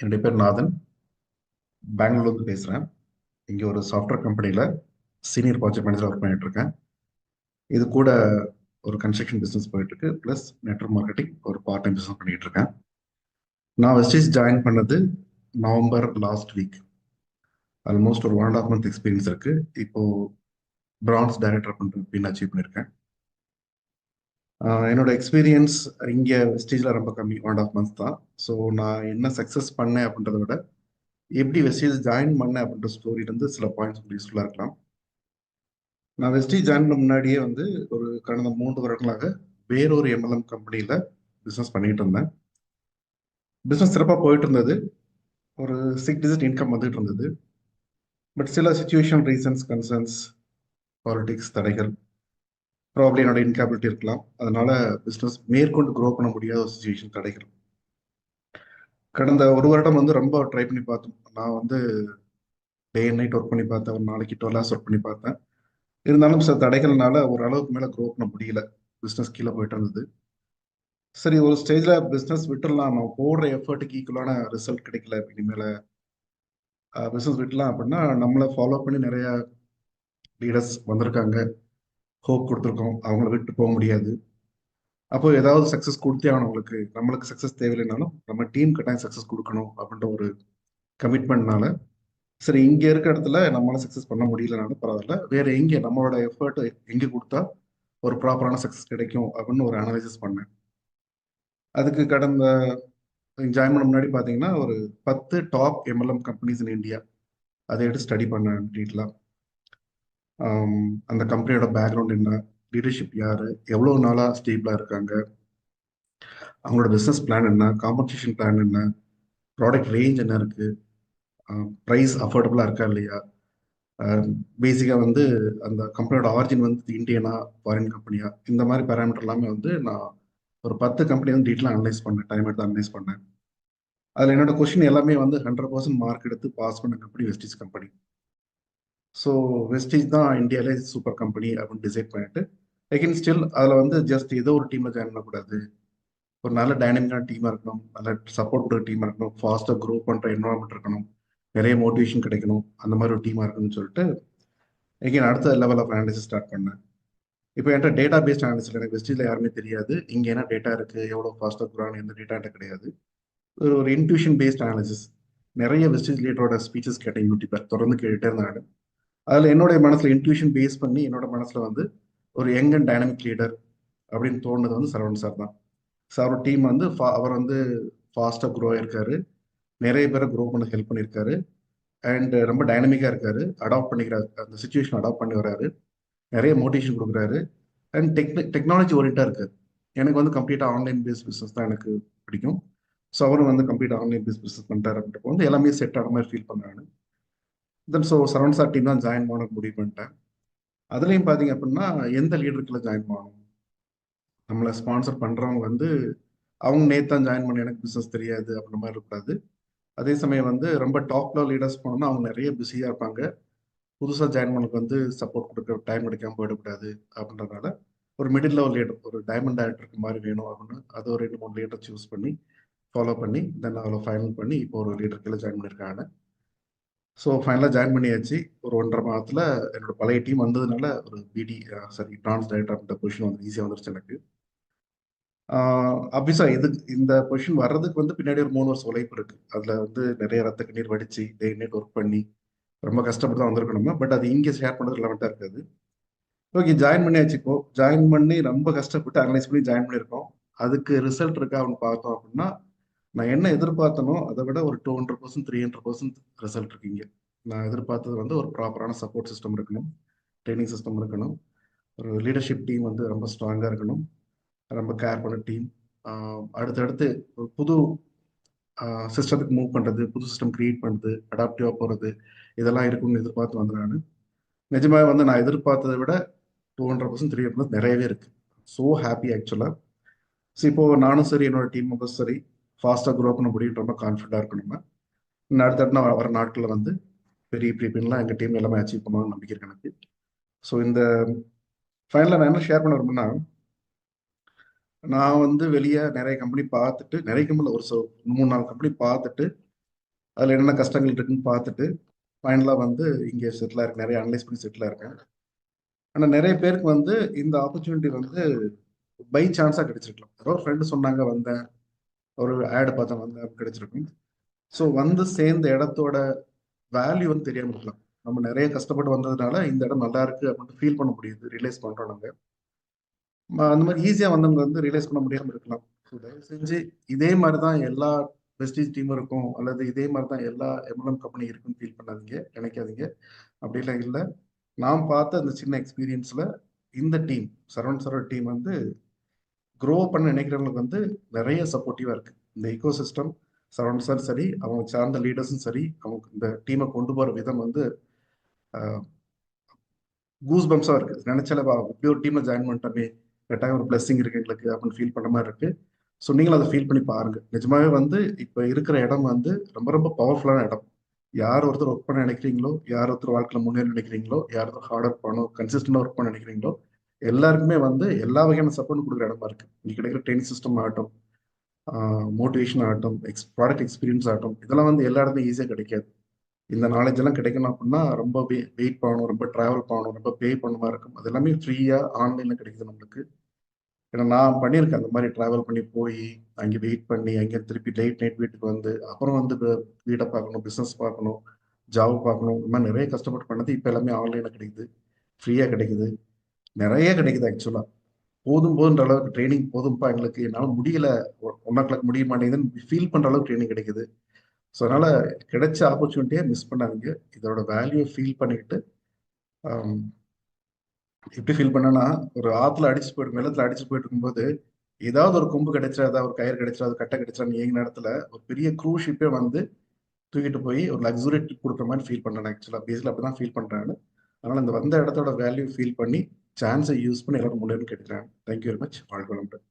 என்னுடைய பேர் நாதன். பெங்களூர்லேருந்து பேசுகிறேன். இங்கே ஒரு சாஃப்ட்வேர் கம்பெனியில் சீனியர் ப்ராஜெக்ட் மேனேஜர் ஒர்க் பண்ணிட்டு இருக்கேன். இது கூட ஒரு கன்ஸ்ட்ரக்ஷன் பிஸ்னஸ் போயிட்டு இருக்கு, ப்ளஸ் நெட்வொர்க் மார்க்கெட்டிங் ஒரு பார்ட் டைம் பிஸ்னஸ் பண்ணிட்டு இருக்கேன். நான் வெஸ்டீஸ் ஜாயின் பண்ணது நவம்பர் லாஸ்ட் வீக். ஆல்மோஸ்ட் ஒரு 1.5 மந்த் எக்ஸ்பீரியன்ஸ் இருக்கு. இப்போ பிரான்ஸ் டைரக்டர் அப்படின்னு அச்சீவ் பண்ணியிருக்கேன். என்னோட எக்ஸ்பீரியன்ஸ் இங்கே வெஸ்டீஜில் ரொம்ப கம்மி, 1.5 மந்த்ஸ் தான். ஸோ நான் என்ன சக்ஸஸ் பண்ணேன் அப்படின்றத விட எப்படி வெஸ்டீஜ் ஜாயின் பண்ணேன் அப்படின்ற ஸ்டோரியிலேருந்து சில பாயிண்ட்ஸ் யூஸ்ஃபுல்லாக இருக்கலாம். நான் வெஸ்டீஜ் ஜாயின் பண்ண முன்னாடியே ஒரு கடந்த 3 வருடங்களாக வேறொரு எம்எல்எம் கம்பெனியில் பிஸ்னஸ் பண்ணிட்டு இருந்தேன். பிஸ்னஸ் சிறப்பாக போயிட்டு இருந்தது. ஒரு 6 டிஜிட் இன்கம் வந்துட்டு இருந்தது. பட் சில சுச்சுவேஷன் ரீசன்ஸ், கன்சர்ன்ஸ், பாலிடிக்ஸ் தடைகள், ப்ராப்ளம் என்னோட இன்கேபிலிட்டி இருக்கலாம். அதனால பிஸ்னஸ் மேற்கொண்டு க்ரோ பண்ண முடியாத ஒரு சுச்சுவேஷன் தடைகள். கடந்த 1 வருடம் ரொம்ப ட்ரை பண்ணி பார்த்தோம். நான் டே அண்ட் நைட் ஒர்க் பண்ணி பார்த்தேன். ஒரு நாளைக்கு 12 ஹவர்ஸ் ஒர்க் பண்ணி பார்த்தேன். இருந்தாலும் சில தடைகள்னால ஒரு அளவுக்கு மேலே க்ரோ பண்ண முடியல. பிஸ்னஸ் கீழே போயிட்டு இருந்தது. சரி, ஒரு ஸ்டேஜில் பிஸ்னஸ் விட்டுடலாம், நம்ம போடுற எஃபர்ட்டுக்கு ஈக்குவலான ரிசல்ட் கிடைக்கல, இனிமேல் பிஸ்னஸ் விட்டுலாம் அப்படின்னா நம்மளை ஃபாலோ பண்ணி நிறைய லீடர்ஸ் வந்திருக்காங்க, ஹோப் கொடுத்துருக்கோம், அவங்கள விட்டு போக முடியாது. அப்போ ஏதாவது சக்ஸஸ் கொடுத்தே ஆகணும். நம்மளுக்கு சக்ஸஸ் தேவையில்லைனாலும் நம்ம டீம் கட்டாயம் சக்ஸஸ் கொடுக்கணும் அப்படின்ற ஒரு கமிட்மெண்ட்னால, சரி இங்கே இருக்க இடத்துல நம்மளால சக்ஸஸ் பண்ண முடியலனாலும் பரவாயில்ல, வேற எங்கே நம்மளோட எஃபர்ட் எங்கே கொடுத்தா ஒரு ப்ராப்பரான சக்ஸஸ் கிடைக்கும் அப்படின்னு ஒரு அனாலிசிஸ் பண்ணேன். அதுக்கு கடந்த ஜாயின் பண்ண முன்னாடி பார்த்தீங்கன்னா ஒரு 10 top MLM companies in India அதை எடுத்து ஸ்டடி பண்ணேன் டீட்டெயிலாக. அந்த கம்பெனியோட பேக்ரவுண்ட் என்ன, லீடர்ஷிப் யார், எவ்வளோ நாளாக ஸ்டேபிளாக இருக்காங்க, அவங்களோட பிஸ்னஸ் பிளான் என்ன, காம்பன்சேஷன் பிளான் என்ன, ப்ராடக்ட் ரேஞ்ச் என்ன இருக்குது, ப்ரைஸ் அஃபோர்டபுளாக இருக்கா இல்லையா, பேசிக்காக அந்த கம்பெனியோட ஆரிஜின் இந்தியனா ஃபாரின் கம்பெனியா, இந்த மாதிரி பேராமீட்டர் எல்லாமே நான் ஒரு 10 கம்பெனி டீட்டெயிலாக அனலைஸ் பண்ணேன், டைம் எடுத்து அனலைஸ் பண்ணேன். அதில் என்னோட கொஸ்டின் எல்லாமே 100% மார்க் எடுத்து பாஸ் பண்ண company Vestige company. So Vestige தான் இந்தியாவிலே சூப்பர் கம்பெனி அப்படின்னு டிசைட் பண்ணிட்டு, அகெயின் ஸ்டில் அதில் ஜஸ்ட் ஏதோ ஒரு டீமில் ஜாயின் பண்ணக்கூடாது, ஒரு நல்ல டைனமிக்கான டீமாக இருக்கணும், நல்ல சப்போர்ட் கொடுக்குற டீமாக இருக்கணும், ஃபாஸ்ட்டாக க்ரோ பண்ணுற என்வரான்மெண்ட் இருக்கணும், நிறைய மோட்டிவேஷன் கிடைக்கணும், அந்த மாதிரி ஒரு டீமாக இருக்கணும்னு சொல்லிட்டு அகெயின் அடுத்த லெவல் ஆஃப் அனாலிசிஸ் ஸ்டார்ட் பண்ணேன். இப்போ என்கிட்ட டேட்டா பேஸ்ட் அனாலிசிஸ் எனக்கு வெஸ்டீஜில் யாருமே தெரியாது, இங்கே என்ன டேட்டா இருக்குது, எவ்வளோ ஃபாஸ்ட்டாக க்ரோன்னு எந்த டேட்டா என்கிட்ட கிடையாது. ஒரு இன்ட்யூஷன் பேஸ்ட் அனாலிசிஸ். நிறைய வெஸ்டீஜ் லீடரோட ஸ்பீச்சஸ் கேட்டேன், யூடியூப்பர் தொடர்ந்து கேட்டுட்டே இருந்தாங்க. அதில் என்னுடைய மனசில் இன்ட்யூஷன் பேஸ் பண்ணி என்னோட மனசில் ஒரு யங் அண்ட் டைனமிக் லீடர் அப்படின்னு தோணுது சரவணன் சார் தான். சாரோட டீம் அவர் ஃபாஸ்ட்டாக க்ரோ ஆயிருக்காரு, நிறைய பேரை க்ரோ பண்ண ஹெல்ப் பண்ணியிருக்காரு, அண்ட் ரொம்ப டைனமிக்காக இருக்காரு, அடாப்ட் பண்ணிக்கிறாரு, அந்த சுச்சுவேஷன் அடாப்ட் பண்ணி வராரு, நிறைய மோட்டிவேஷன் கொடுக்குறாரு, அண்ட் டெக்னாலஜி ஓரியண்டாக இருக்காரு. எனக்கு கம்ப்ளீட்டாக ஆன்லைன் பேஸ்ட் பிஸ்னஸ் தான் எனக்கு பிடிக்கும். ஸோ அவரும் கம்ப்ளீட்டாக ஆன்லைன் பேஸ்ட் பிஸ்னஸ் பண்ணுறாரு அப்படின்றப்போ எல்லாமே செட் ஆன மாதிரி ஃபீல் பண்ணுறாங்க. தென் ஸோ சரவணன் சார் டீம் தான் ஜாயின் பண்ண முடிவு பண்ணிட்டேன். அதுலேயும் பார்த்தீங்க அப்படின்னா எந்த லீடருக்குள்ள ஜாயின் பண்ணணும், நம்மளை ஸ்பான்சர் பண்ணுறவங்க அவங்க நேற்று தான் ஜாயின் பண்ண, எனக்கு பிஸ்னஸ் தெரியாது அப்படின்ற மாதிரி இருக்காது. அதே சமயம் ரொம்ப டாப் லெவல் லீடர்ஸ் போனோம்னா அவங்க நிறைய பிஸியாக இருப்பாங்க, புதுசாக ஜாயின் பண்ணக்கு சப்போர்ட் கொடுக்க டைம் கிடைக்காம போயிடக்கூடாது அப்படின்றதுனால ஒரு மிடில் லெவல் லீடர், ஒரு டைமண்ட் டைரக்டருக்கு மாதிரி வேணும் அப்படின்னு அது ஒரு 2-3 லீடர் சூஸ் பண்ணி ஃபாலோ பண்ணி தென் அதில் ஃபைனல் பண்ணி இப்போ ஒரு லீடருக்குள்ள ஜாயின் பண்ணியிருக்காங்க. ஸோ ஃபைனலாக ஜாயின் பண்ணியாச்சு. ஒரு 1.5 மாதத்தில் என்னோட பழைய டீம் வந்ததுனால ஒரு பிரான்ஸ் டைரக்டர் அப்படின்ற பொசிஷன் ஈஸியாக வந்துருச்சு எனக்கு. ஆப்வியஸா இந்த பொசிஷன் வர்றதுக்கு பின்னாடி ஒரு 3 வருஷம் உழைப்பு இருக்கு. அதுல நிறைய ரத்த கண்ணீர் வடிச்சு டே நைட் ஒர்க் பண்ணி ரொம்ப கஷ்டப்பட்டு தான் வந்திருக்கணும். பட் அது இங்கே ஷேர் பண்ணுறது ரிலவெண்ட்டாக இருக்காது. ஓகே, ஜாயின் பண்ணியாச்சு. இப்போ ஜாயின் பண்ணி ரொம்ப கஷ்டப்பட்டு அனலைஸ் பண்ணி ஜாயின் பண்ணியிருக்கோம். அதுக்கு ரிசல்ட் இருக்கா அப்படின்னு பார்த்தோம் அப்படின்னா, நான் என்ன எதிர்பார்த்தனோ அதை விட ஒரு 200%, 300% ரிசல்ட் இருக்கு இங்கே. நான் எதிர்பார்த்தது ஒரு ப்ராப்பரான சப்போர்ட் சிஸ்டம் இருக்கணும், ட்ரைனிங் சிஸ்டம் இருக்கணும், ஒரு லீடர்ஷிப் டீம் ரொம்ப ஸ்ட்ராங்காக இருக்கணும், ரொம்ப கேர் பண்ண டீம், அடுத்தடுத்து ஒரு புது சிஸ்டத்துக்கு மூவ் பண்ணுறது, புது சிஸ்டம் கிரியேட் பண்ணுறது, அடாப்டிவாக போகிறது, இதெல்லாம் இருக்கும்னு எதிர்பார்த்து நான் நிஜமாக நான் எதிர்பார்த்ததை விட 200%, 300% நிறையவே இருக்கு. ஸோ ஹாப்பி ஆக்சுவலாக. ஸோ இப்போ நானும் சரி, என்னோட டீம் மெம்பர்ஸ் சரி, ஃபாஸ்ட்டாக க்ரோ பண்ண முடியும், ரொம்ப கான்ஃபிடண்டாக இருக்கணுமா. இன்னும் அடுத்தடுத்து நான் வர நாட்களில் பெரிய பெரிய எங்கள் டீம் எல்லாமே அச்சீவ் பண்ணுவாங்க நம்பிக்கை இருக்கு எனக்கு. ஸோ இந்த ஃபைனலாக நான் என்ன ஷேர் பண்ண விரும்புனா, நான் வெளியே நிறைய கம்பெனி பார்த்துட்டு, நிறைய கம்பெனியில் ஒரு 3-4 கம்பெனி பார்த்துட்டு அதில் என்னென்ன கஷ்டங்கள் இருக்குன்னு பார்த்துட்டு ஃபைனலாக வந்து இங்கே செட்டில் ஆயிருக்கு, நிறைய அனலைஸ் பண்ணி செட்டில் இருக்கேன். ஆனால் நிறைய பேருக்கு வந்து இந்த ஆப்பர்ச்சுனிட்டி வந்து பை சான்ஸாக கிடைச்சிருக்கலாம். யாரோ ஒரு ஃப்ரெண்டு சொன்னாங்க வந்தேன், ஒரு ஆடு பார்த்தேன் வந்தேன், கிடைச்சிருக்கும். ஸோ வந்து சேர்ந்த இடத்தோட வேல்யூ வந்து தெரியாமல் இருக்கலாம். நம்ம நிறைய கஷ்டப்பட்டு வந்ததுனால இந்த இடம் நல்லா இருக்கு அப்படின்னு ஃபீல் பண்ண முடியுது, ரியலைஸ் பண்றோம் நாங்க. அந்த மாதிரி ஈஸியா வந்தவங்க வந்து ரியலைஸ் பண்ண முடியாம இருக்கலாம். ஸோ தயவு செஞ்சு இதே மாதிரி தான் எல்லா பெஸ்டீஜ் டீமும் இருக்கும், அல்லது இதே மாதிரி தான் எல்லா எம்எல்எம் கம்பெனி இருக்குன்னு ஃபீல் பண்ணாதீங்க, நினைக்காதீங்க. அப்படிலாம் இல்லை. நான் பார்த்த அந்த சின்ன எக்ஸ்பீரியன்ஸ்ல இந்த டீம், சரவண் சரவண் டீம் வந்து க்ரோ பண்ண நினைக்கிறவங்களுக்கு வந்து நிறைய சப்போர்ட்டிவா இருக்கு. இந்த ஈகோ சிஸ்டம் சரவண் சார் சரி, அவங்க சார்ந்த லீடர்ஸும் சரி, அவங்க இந்த டீமை கொண்டு போற விதம் வந்து கூஸ் பம்ஸா இருக்கு. நினைச்சாலே இப்படி ஒரு டீம்ல ஜாயின் பண்ணிட்டோமே, கட்டாயம் ஒரு பிளஸிங் இருக்கு எங்களுக்கு அப்படின்னு ஃபீல் பண்ண மாதிரி இருக்கு. ஸோ நீங்களும் அதை ஃபீல் பண்ணி பாருங்க. நிஜமாவே வந்து இப்போ இருக்கிற இடம் வந்து ரொம்ப ரொம்ப பவர்ஃபுல்லான இடம். யார் ஒருத்தர் ஒர்க் பண்ண நினைக்கிறீங்களோ, யார் ஒருத்தர் வாழ்க்கையில் முன்னேற நினைக்கிறீங்களோ, யார் ஒருத்தர் ஹார்ட் ஒர்க் பண்ணணும், கன்சிஸ்டண்டாக ஒர்க் பண்ண நினைக்கிறீங்களோ, எல்லாருக்குமே வந்து எல்லா வகையான சப்போர்ட் கொடுக்குற இடமா இருக்கு. இங்க கிடைக்கிற ட்ரைனிங் சிஸ்டம் ஆகட்டும், மோட்டிவேஷன் ஆகட்டும், ப்ராடக்ட் எக்ஸ்பீரியன்ஸ் ஆகட்டும், இதெல்லாம் வந்து எல்லா இடத்துலையும் ஈஸியாக கிடைக்காது. இந்த நாலேஜ் எல்லாம் கிடைக்கணும் அப்படின்னா ரொம்ப வெயிட் பண்ணணும், ரொம்ப டிராவல் பண்ணணும், ரொம்ப பே பண்ண மாதிரி இருக்கும். அது எல்லாமே ஃப்ரீயா ஆன்லைன்ல கிடைக்குது நம்மளுக்கு. ஏன்னா நான் பண்ணியிருக்கேன் அந்த மாதிரி டிராவல் பண்ணி போய் அங்கே வெயிட் பண்ணி அங்கே திருப்பி லேட் நைட் வீட்டுக்கு வந்து அப்புறம் வந்து வீடை பார்க்கணும், பிஸ்னஸ் பார்க்கணும், ஜாப் பார்க்கணும், இந்த மாதிரி நிறைய கஷ்டப்பட்டு பண்ணது இப்போ எல்லாமே ஆன்லைன்ல கிடைக்குது, ஃப்ரீயா கிடைக்குது, நிறைய கிடைக்குது. ஆக்சுவலா போதும் போதுன்ற அளவுக்கு ட்ரைனிங் போதும்பா எங்களுக்கு, என்னால் முடியல, 1 o'clock முடிய மாட்டேங்குதுன்னு ஃபீல் பண்ற அளவுக்கு ட்ரைனிங் கிடைக்குது. ஸோ அதனால கிடைச்ச ஆப்பர்ச்சுனிட்டியை மிஸ் பண்ணாதீங்க. இதோட வேல்யூ ஃபீல் பண்ணிக்கிட்டு ஆம், எப்படி ஃபீல் பண்ணேன்னா, ஒரு ஆத்துல அடிச்சு போயிட்டு வெள்ளத்துல அடிச்சு போயிட்டு இருக்கும்போது ஏதாவது ஒரு கொம்பு கிடைச்சா, ஏதாவது ஒரு கயிறு கிடைச்சா, அது கட்டை கிடைச்சா, ஏங்கின இடத்துல ஒரு பெரிய க்ரூஸ் ஷிப்பே வந்து தூக்கிட்டு போய் ஒரு லக்ஸுரி ட்ரிப் கொடுக்குற மாதிரி ஃபீல் பண்ணேன். ஆக்சுவலா பேஸ்ல அப்படிதான் ஃபீல் பண்றேன். அதனால இந்த வந்த இடத்தோட வேல்யூ ஃபீல் பண்ணி சான்ஸை யூஸ் பண்ணி எல்லாரும் முன்னேறி கேட்டுக்கிறேன். Thank you very much. வாழ்க்கை வளமுடன்.